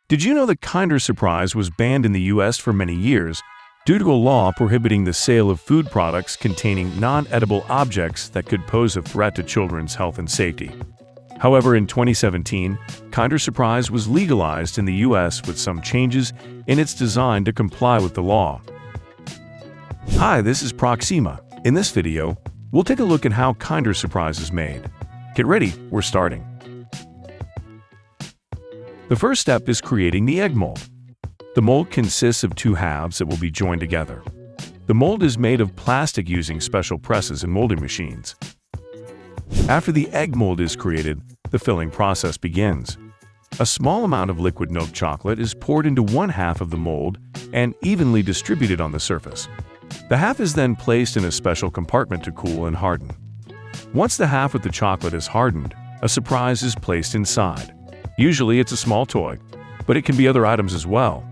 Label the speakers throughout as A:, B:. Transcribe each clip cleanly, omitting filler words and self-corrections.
A: Did you know that Kinder Surprise was banned in the US for many years due to a law prohibiting the sale of food products containing non-edible objects that could pose a threat to children's health and safety? However, in 2017, Kinder Surprise was legalized in the US with some changes in its design to comply with the law. Hi, this is Proxima. In this video, we'll take a look at how Kinder Surprise is made. Get ready, we're starting. The first step is creating the egg mold. The mold consists of two halves that will be joined together. The mold is made of plastic using special presses and molding machines. After the egg mold is created, the filling process begins. A small amount of liquid milk chocolate is poured into one half of the mold and evenly distributed on the surface. The half is then placed in a special compartment to cool and harden. Once the half with the chocolate is hardened, a surprise is placed inside. Usually it's a small toy, but it can be other items as well.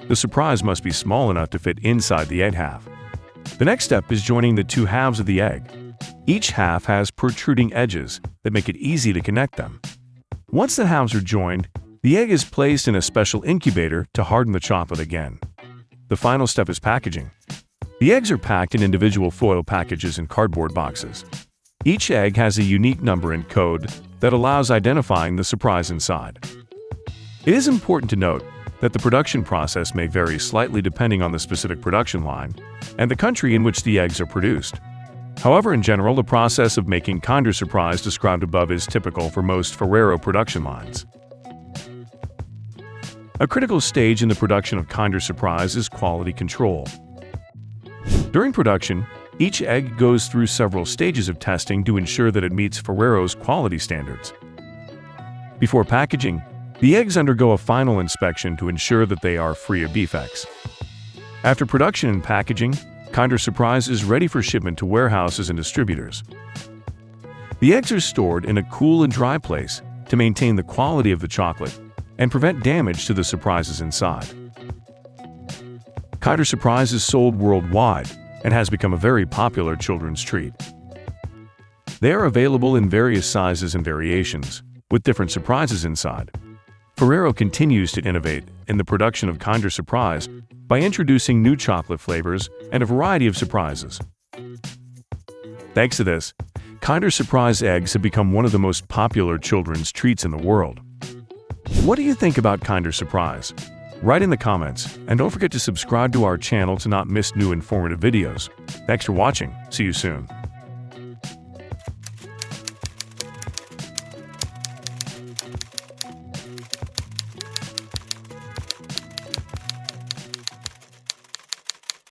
A: The surprise must be small enough to fit inside the egg half. The next step is joining the two halves of the egg. Each half has protruding edges that make it easy to connect them. Once the halves are joined, the egg is placed in a special incubator to harden the chocolate again. The final step is packaging. The eggs are packed in individual foil packages and cardboard boxes. Each egg has a unique number and code that allows identifying the surprise inside. It is important to note that the production process may vary slightly depending on the specific production line and the country in which the eggs are produced. However, in general, the process of making Kinder Surprise described above is typical for most Ferrero production lines. A critical stage in the production of Kinder Surprise is quality control. During production, each egg goes through several stages of testing to ensure that it meets Ferrero's quality standards. Before packaging, the eggs undergo a final inspection to ensure that they are free of defects. After production and packaging, Kinder Surprise is ready for shipment to warehouses and distributors. The eggs are stored in a cool and dry place to maintain the quality of the chocolate and prevent damage to the surprises inside. Kinder Surprise is sold worldwide and has become a very popular children's treat. They are available in various sizes and variations, with different surprises inside. Ferrero continues to innovate in the production of Kinder Surprise by introducing new chocolate flavors and a variety of surprises. Thanks to this, Kinder Surprise eggs have become one of the most popular children's treats in the world. What do you think about Kinder Surprise? Write in the comments, and don't forget to subscribe to our channel to not miss new informative videos. Thanks for watching. See you soon.